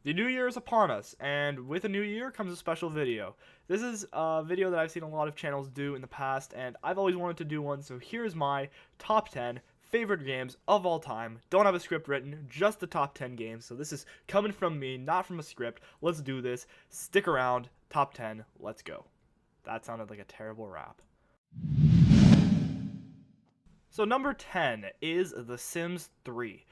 The new year is upon us, and with a new year comes a special video. This is a video that I've seen a lot of channels do in the past, and I've always wanted to do one, so here's my top 10 favorite games of all time. Don't have a script written, just the top 10 games, so this is coming from me, not from a script. Let's do this. Stick around. Top 10. Let's go. That sounded like a terrible rap. So number 10 is The Sims 3.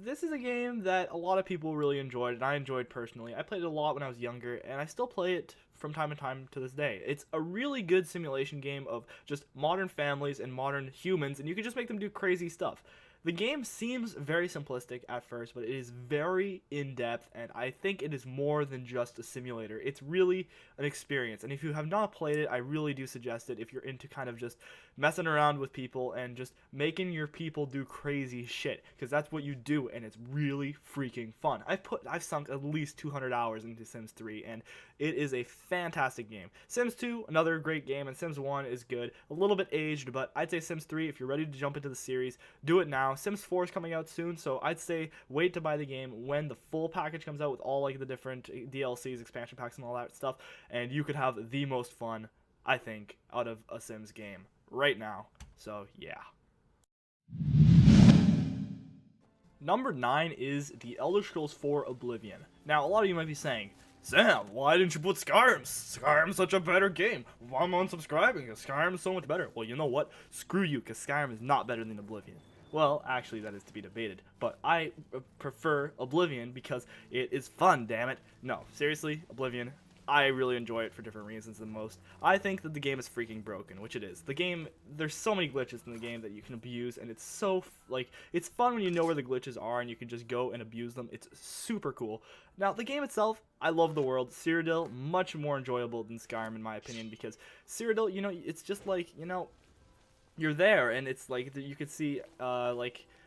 This is a game that a lot of people really enjoyed, and I enjoyed personally. I played it a lot when I was younger, and I still play it from time to time to this day. It's a really good simulation game of just modern families and modern humans, and you can just make them do crazy stuff. The game seems very simplistic at first, but it is very in-depth, and I think it is more than just a simulator. It's really an experience, and if you have not played it, I really do suggest it if you're into kind of just messing around with people and just making your people do crazy shit, because that's what you do, and it's really freaking fun. I've sunk at least 200 hours into Sims 3, and it is a fantastic game. Sims 2, another great game, and Sims 1 is good. A little bit aged, but I'd say Sims 3, if you're ready to jump into the series, do it now. Sims 4 is coming out soon, so I'd say wait to buy the game when the full package comes out with all like the different DLCs, expansion packs, and all that stuff, and you could have the most fun, I think, out of a Sims game right now. So yeah. Number 9 is The Elder Scrolls 4 Oblivion. Now, a lot of you might be saying, Sam, why didn't you put Skyrim? Skyrim's such a better game. Why am I unsubscribing? Skyrim is so much better. Well, you know what? Screw you, because Skyrim is not better than Oblivion. Well, actually, that is to be debated, but I prefer Oblivion because it is fun, damn it. No, seriously, Oblivion, I really enjoy it for different reasons than most. I think that the game is freaking broken, which it is. The game, there's so many glitches in the game that you can abuse, and it's so, it's fun when you know where the glitches are and you can just go and abuse them. It's super cool. Now, the game itself, I love the world. Cyrodiil, much more enjoyable than Skyrim in my opinion, because Cyrodiil, you know, it's just like, you know, you're there, and it's like you could see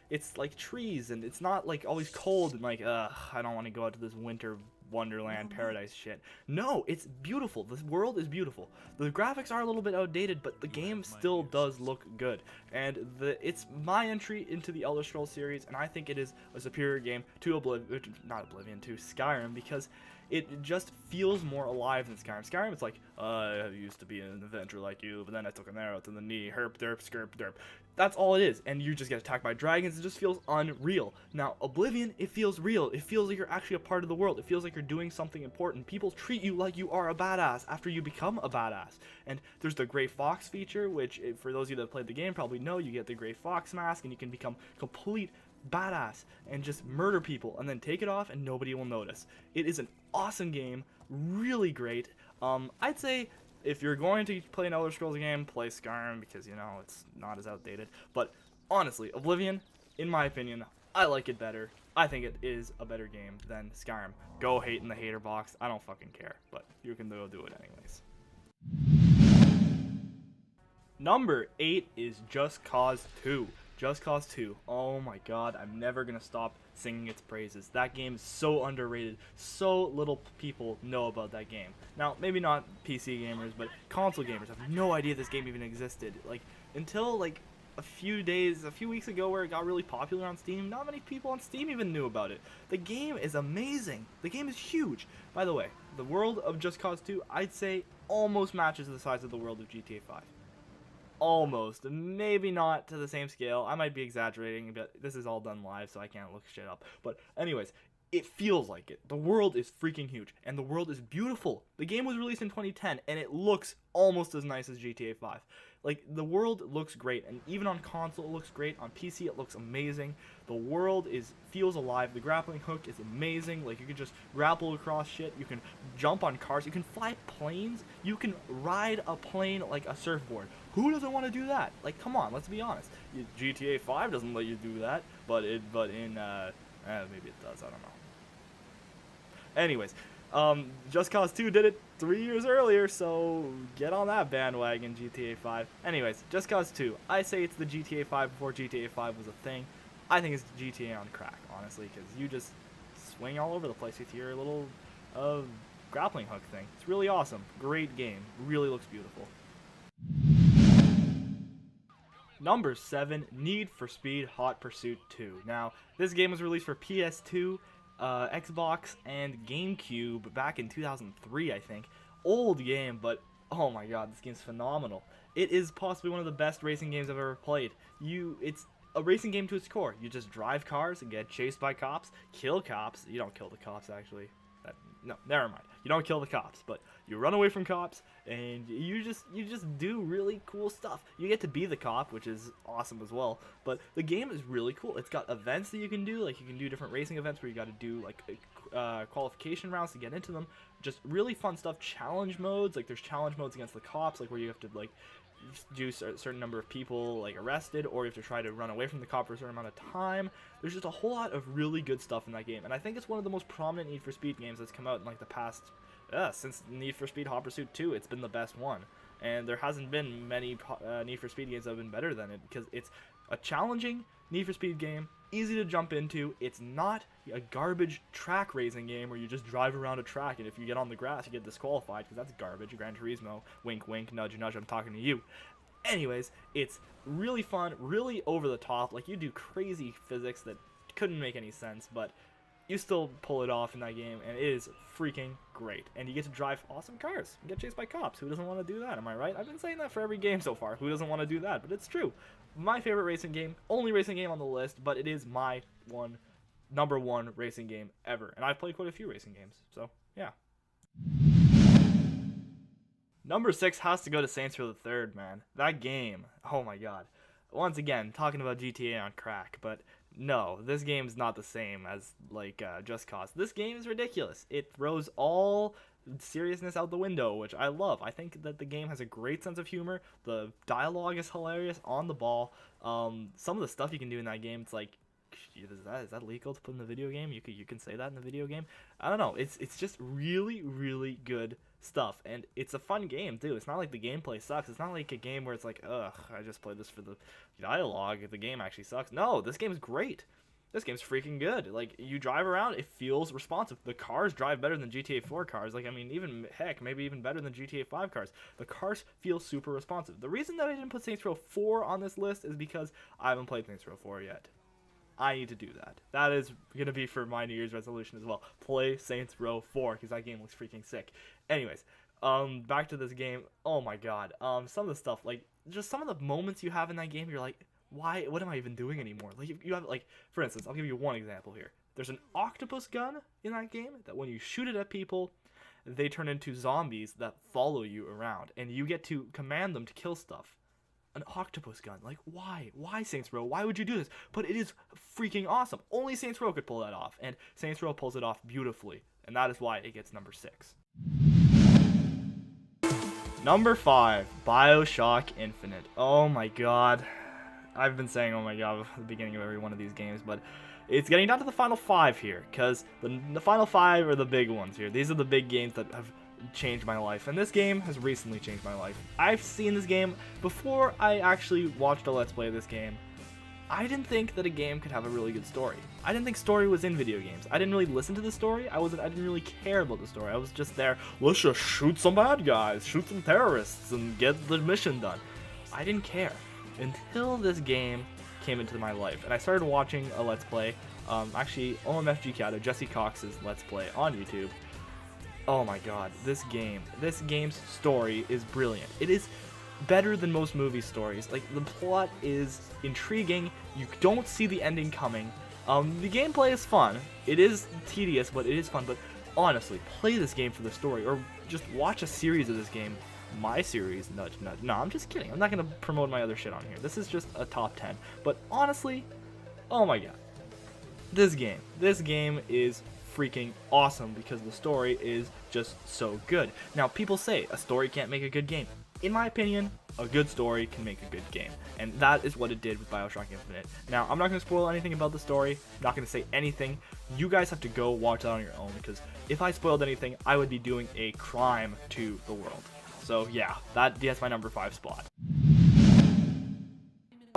it's like trees, and it's not like always cold and like I don't want to go out to this winter wonderland paradise shit. No, it's beautiful. This world is beautiful. The graphics are a little bit outdated, but the game still does look good, and it's my entry into the Elder Scrolls series, and I think it is a superior game to Oblivion, to Skyrim, because it just feels more alive than Skyrim. Skyrim, it's like, I used to be an adventurer like you, but then I took an arrow to the knee, herp, derp, skirp, derp. That's all it is, and you just get attacked by dragons. It just feels unreal. Now, Oblivion, it feels real. It feels like you're actually a part of the world. It feels like you're doing something important. People treat you like you are a badass after you become a badass. And there's the Gray Fox feature, which, for those of you that played the game probably know, you get the Gray Fox mask, and you can become complete badass and just murder people and then take it off and nobody will notice. It is an awesome game, really great. I'd say if you're going to play an Elder Scrolls game, play Skyrim, because, you know, it's not as outdated. But honestly, Oblivion, in my opinion, I like it better. I think it is a better game than Skyrim. Go hate in the hater box. I don't fucking care, but you can go do it anyways. Number 8 is Just Cause 2. Just Cause 2. Oh my god, I'm never gonna stop singing its praises. That game is so underrated. So little people know about that game. Now, maybe not PC gamers, but console gamers have no idea this game even existed. Like, until like a few weeks ago where it got really popular on Steam, not many people on Steam even knew about it. The game is amazing. The game is huge. By the way, the world of Just Cause 2, I'd say, almost matches the size of the world of GTA 5. Almost. Maybe not to the same scale. I might be exaggerating, but this is all done live, so I can't look shit up. But anyways, it feels like it. The world is freaking huge, and the world is beautiful. The game was released in 2010, and it looks almost as nice as GTA 5. Like, the world looks great, and even on console it looks great. On PC it looks amazing. The world feels alive. The grappling hook is amazing. Like, you can just grapple across shit. You can jump on cars. You can fly planes. You can ride a plane like a surfboard. Who doesn't want to do that? Like, come on, let's be honest. GTA 5 doesn't let you do that, but in maybe it does. I don't know. Anyways, Just Cause 2 did it 3 years earlier, so get on that bandwagon, GTA 5. Anyways, Just Cause 2. I say it's the GTA 5 before GTA 5 was a thing. I think it's GTA on crack, honestly, because you just swing all over the place with your little grappling hook thing. It's really awesome. Great game. Really looks beautiful. Number 7, Need for Speed Hot Pursuit 2. Now, this game was released for PS2, Xbox and GameCube back in 2003, I think. Old game, but oh my god, this game's phenomenal. It is possibly one of the best racing games I've ever played. It's a racing game to its core. You just drive cars and get chased by cops, kill cops. You don't kill the cops, actually. No, never mind. You don't kill the cops, but you run away from cops, and you just do really cool stuff. You get to be the cop, which is awesome as well. But the game is really cool. It's got events that you can do, like you can do different racing events where you got to do like qualification rounds to get into them. Just really fun stuff. Challenge modes, like there's challenge modes against the cops, like where you have to like do a certain number of people like arrested, or you have to try to run away from the cop for a certain amount of time. There's just a whole lot of really good stuff in that game, and I think it's one of the most prominent Need for Speed games that's come out in like the past since Need for Speed Hot Pursuit 2. It's been the best one, and there hasn't been many Need for Speed games that have been better than it, because it's a challenging Need for Speed game, easy to jump into. It's not a garbage track racing game where you just drive around a track and if you get on the grass you get disqualified, because that's garbage. Gran Turismo, wink wink, nudge nudge, I'm talking to you. Anyways, it's really fun, really over the top. Like, you do crazy physics that couldn't make any sense, but you still pull it off in that game, and it is freaking great. And you get to drive awesome cars and get chased by cops. Who doesn't want to do that? Am I right? I've been saying that for every game so far. Who doesn't want to do that? But it's true. My favorite racing game, only racing game on the list, but it is my number one racing game ever. And I've played quite a few racing games, so yeah. Number 6 has to go to Saints Row the Third, man. That game, oh my god. Once again, talking about GTA on crack, but no, this game's not the same as like Just Cause. This game is ridiculous. It throws all seriousness out the window, which I love. I think that the game has a great sense of humor. The dialogue is hilarious, on the ball. Some of the stuff you can do in that game, it's like, is that legal to put in the video game? You can say that in the video game? I don't know. It's just really, really good stuff, and it's a fun game too. It's not like the gameplay sucks. It's not like a game where it's like, ugh, I just played this for the dialogue. The game actually sucks. No, this game is great. This game's freaking good. Like, you drive around, it feels responsive. The cars drive better than GTA 4 cars. Like, I mean, even, heck, maybe even better than GTA 5 cars. The cars feel super responsive. The reason that I didn't put Saints Row 4 on this list is because I haven't played Saints Row 4 yet. I need to do that. That is going to be for my New Year's resolution as well. Play Saints Row 4, because that game looks freaking sick. Anyways, back to this game. Oh my god. Some of the stuff, like, just some of the moments you have in that game, you're like, why, what am I even doing anymore? Like, you have, like, for instance, I'll give you one example here. There's an octopus gun in that game that when you shoot it at people, they turn into zombies that follow you around, and you get to command them to kill stuff. An octopus gun. Like, why? Why, Saints Row? Why would you do this? But it is freaking awesome. Only Saints Row could pull that off, and Saints Row pulls it off beautifully, and that is why it gets number 6. Number 5, BioShock Infinite. Oh my god. I've been saying oh my god at the beginning of every one of these games, but it's getting down to the final 5 here, because the final 5 are the big ones here. These are the big games that have changed my life, and this game has recently changed my life. I've seen this game before I actually watched a Let's Play of this game. I didn't think that a game could have a really good story. I didn't think story was in video games. I didn't really listen to the story. I didn't really care about the story. I was just there, let's just shoot some bad guys, shoot some terrorists, and get the mission done. I didn't care until this game came into my life, and I started watching a Let's Play. Actually, OMFG Kato, Jesse Cox's Let's Play on YouTube. Oh my god, this game's story is brilliant. It is better than most movie stories. Like, the plot is intriguing, you don't see the ending coming. The gameplay is fun. It is tedious, but it is fun. But honestly, play this game for the story, or just watch a series of this game. My series, nudge nudge. No, I'm just kidding. I'm not gonna promote my other shit on here. This is just a top 10. But honestly, oh my god, this game is freaking awesome because the story is just so good. Now, people say a story can't make a good game. In my opinion, a good story can make a good game, and that is what it did with BioShock Infinite. Now, I'm not going to spoil anything about the story, I'm not going to say anything. You guys have to go watch that on your own, because if I spoiled anything, I would be doing a crime to the world. So yeah, that's my number 5 spot.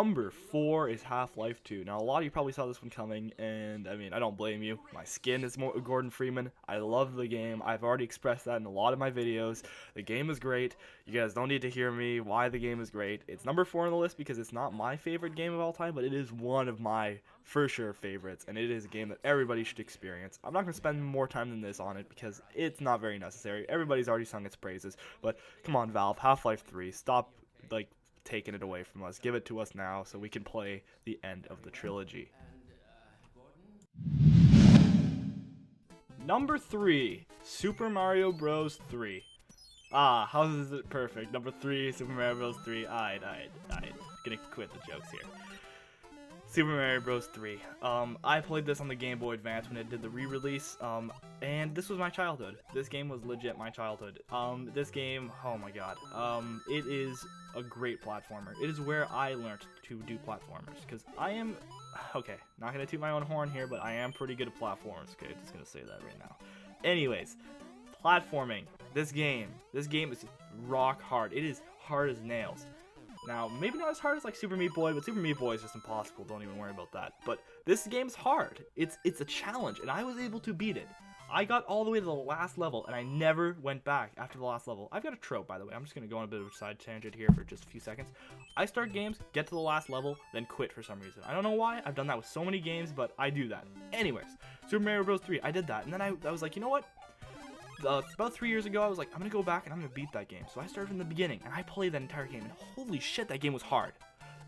Number 4 is Half-Life 2. Now, a lot of you probably saw this one coming, and I mean, I don't blame you. My skin is more Gordon Freeman. I love the game. I've already expressed that in a lot of my videos. The game is great. You guys don't need to hear me why the game is great. It's number 4 on the list because it's not my favorite game of all time, but it is one of my for sure favorites, and it is a game that everybody should experience. I'm not going to spend more time than this on it because it's not very necessary. Everybody's already sung its praises, but come on, Valve, Half-Life 3, stop, like, taking it away from us. Give it to us now so we can play the end of the trilogy. Number 3, Super Mario Bros. 3. Ah, how is it perfect? Number 3, Super Mario Bros. 3. I'm gonna quit the jokes here. Super Mario Bros. 3. I played this on the Game Boy Advance when it did the re-release, and this was my childhood. This game was legit my childhood. This game, oh my god, it is a great platformer. It is where I learned to do platformers, because I am, okay, not gonna toot my own horn here, but I am pretty good at platformers, okay, just gonna say that right now. Anyways, platforming, this game is rock hard. It is hard as nails. Now, maybe not as hard as like Super Meat Boy, but Super Meat Boy is just impossible. Don't even worry about that. But this game's hard. It's a challenge, and I was able to beat it. I got all the way to the last level, and I never went back after the last level. I've got a trope, by the way. I'm just going to go on a bit of a side tangent here for just a few seconds. I start games, get to the last level, then quit for some reason. I don't know why. I've done that with so many games, but I do that. Anyways, Super Mario Bros. 3, I did that, and then I was like, you know what? About 3 years ago, I was like, I'm gonna go back and I'm gonna beat that game. So I started from the beginning, and I played that entire game, and holy shit, that game was hard.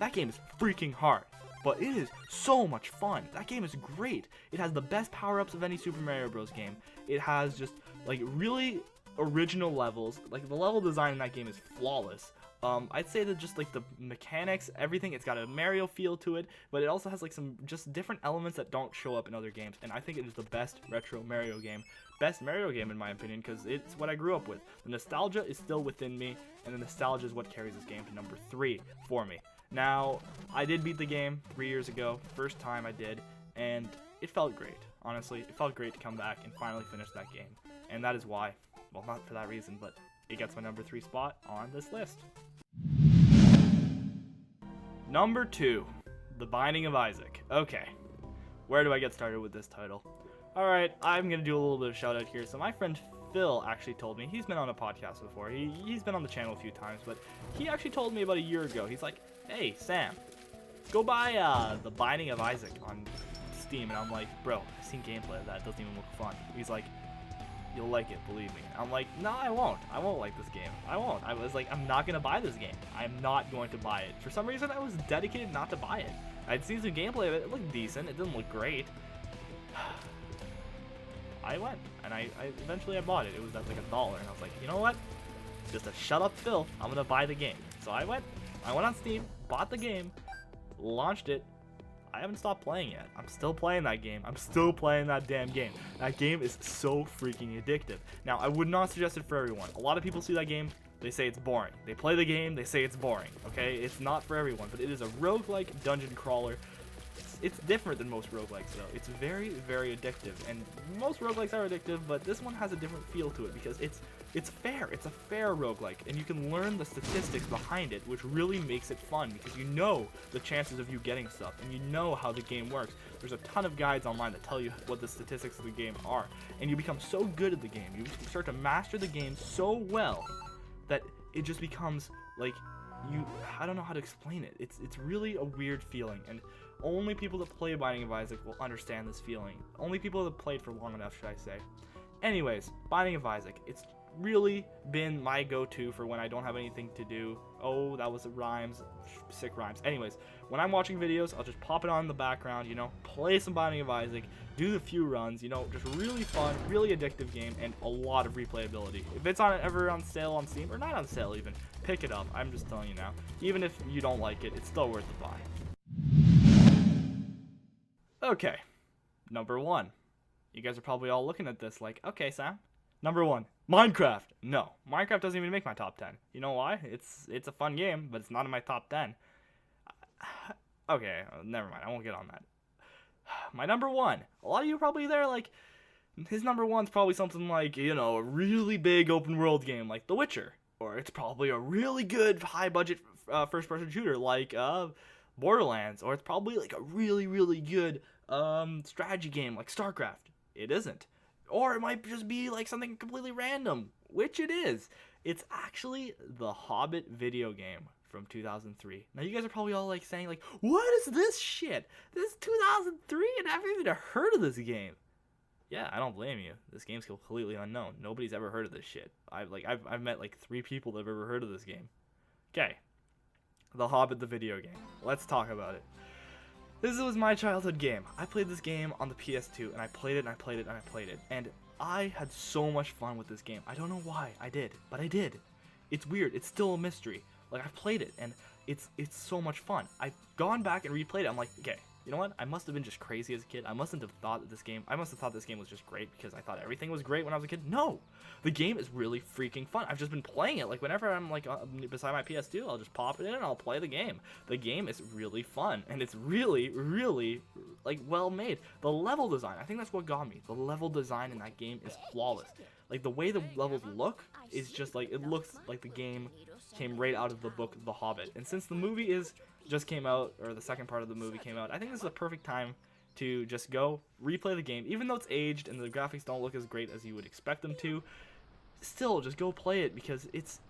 That game is freaking hard, but it is so much fun. That game is great. It has the best power-ups of any Super Mario Bros. Game. It has just, like, really original levels. Like, the level design in that game is flawless. I'd say that just like the mechanics, everything, it's got a Mario feel to it, but it also has like some just different elements that don't show up in other games, and I think it is the best retro Mario game. Best Mario game in my opinion, because it's what I grew up with. The nostalgia is still within me, and the nostalgia is what carries this game to number 3 for me. Now, I did beat the game 3 years ago, first time I did, and it felt great. Honestly, it felt great to come back and finally finish that game, and that is why, well, not for that reason, but it gets my number 3 spot on this list. Number 2, The Binding of Isaac. Okay, where do I get started with this title? Alright, I'm going to do a little bit of shout out here. So my friend Phil actually told me, he's been on a podcast before, he's been on the channel a few times, but he actually told me about a year ago, he's like, hey Sam, go buy The Binding of Isaac on Steam, and I'm like, bro, I've seen gameplay of that, it doesn't even look fun. He's like, you'll like it, believe me. I'm like, no, I won't like this game. I won't. I was like, I'm not gonna buy this game. I'm not going to buy it. For some reason, I was dedicated not to buy it. I'd seen some gameplay of it. It looked decent. It didn't look great. I went, and I eventually bought it. It was at like $1, and I was like, you know what? Just to shut up Phil, I'm gonna buy the game. So I went on Steam, bought the game, launched it. I haven't stopped playing yet. I'm still playing that game. I'm still playing that damn game. That game is so freaking addictive. Now, I would not suggest it for everyone. A lot of people see that game, they say it's boring. They play the game, they say it's boring, okay? It's not for everyone, but it is a roguelike dungeon crawler. It's different than most roguelikes, though. It's very, very addictive, and most roguelikes are addictive, but this one has a different feel to it because it's fair. It's a fair roguelike, and you can learn the statistics behind it, which really makes it fun because you know the chances of you getting stuff, and you know how the game works. There's a ton of guides online that tell you what the statistics of the game are, and you become so good at the game. You start to master the game so well that it just becomes like I don't know how to explain it. It's really a weird feeling, and only people that play Binding of Isaac will understand this feeling. Only people that played for long enough, should I say. Anyways, Binding of Isaac. It's really been my go-to for when I don't have anything to do. Oh, that was rhymes. Sick rhymes. Anyways, when I'm watching videos, I'll just pop it on in the background, you know, play some Binding of Isaac, do the few runs, you know, just really fun, really addictive game, and a lot of replayability. If it's ever on sale on Steam, or not on sale even, pick it up. I'm just telling you now. Even if you don't like it, it's still worth the buy. Okay, number 1. You guys are probably all looking at this like, okay, Sam. Number 1, Minecraft. No, Minecraft doesn't even make my top 10. You know why? It's a fun game, but it's not in my top 10. Okay, never mind. I won't get on that. My number 1. A lot of you are probably there like, his number 1's probably something like, you know, a really big open world game like The Witcher. Or it's probably a really good high budget first person shooter like Borderlands, or it's probably like a really, really good strategy game like StarCraft. It isn't. Or it might just be like something completely random, which it is. It's actually the Hobbit video game from 2003. Now you guys are probably all like saying like, what is this shit? This is 2003 and I haven't even heard of this game. Yeah, I don't blame you. This game's completely unknown. Nobody's ever heard of this shit. I've met like 3 people that have ever heard of this game. Okay. The Hobbit the video game. Let's talk about it. This was my childhood game. I played this game on the PS2 and I played it and I played it and I played it. And I had so much fun with this game. I don't know why I did, but I did. It's weird. It's still a mystery. Like, I've played it and it's so much fun. I've gone back and replayed it. I'm like, okay, you know what? I must have been just crazy as a kid. I must have thought that I must have thought this game was just great because I thought everything was great when I was a kid. No, the game is really freaking fun. I've just been playing it. Like, whenever I'm like beside my PS2, I'll just pop it in and I'll play the game. The game is really fun and it's really, really like well made. The level design, I think that's what got me. The level design in that game is flawless. Like, the way the levels look is just like, it looks like the game came right out of the book The Hobbit. And since the movie just came out, or the second part of the movie came out, I think this is a perfect time to just go replay the game. Even though it's aged and the graphics don't look as great as you would expect them to, still just go play it because it's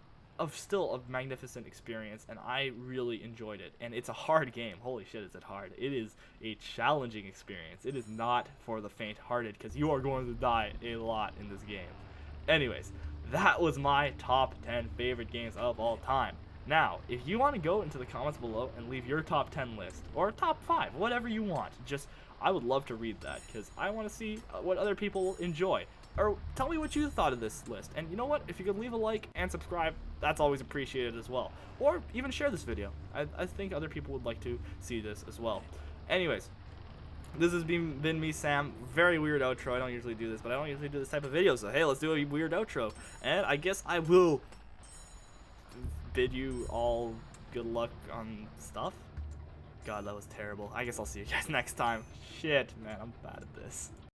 still a magnificent experience and I really enjoyed it. And it's a hard game. Holy shit, is it hard. It is a challenging experience. It is not for the faint-hearted because you are going to die a lot in this game. Anyways, that was my top 10 favorite games of all time. Now, if you want to go into the comments below and leave your top 10 list, or top 5, whatever you want, I would love to read that, because I want to see what other people enjoy. Or tell me what you thought of this list, and you know what, if you could leave a like and subscribe, that's always appreciated as well. Or even share this video, I think other people would like to see this as well. Anyways, this has been me, Sam. Very weird outro. I don't usually do this, but I don't usually do this type of video, so hey, let's do a weird outro. And I guess I will bid you all good luck on stuff. God, that was terrible. I guess I'll see you guys next time. Shit, man, I'm bad at this.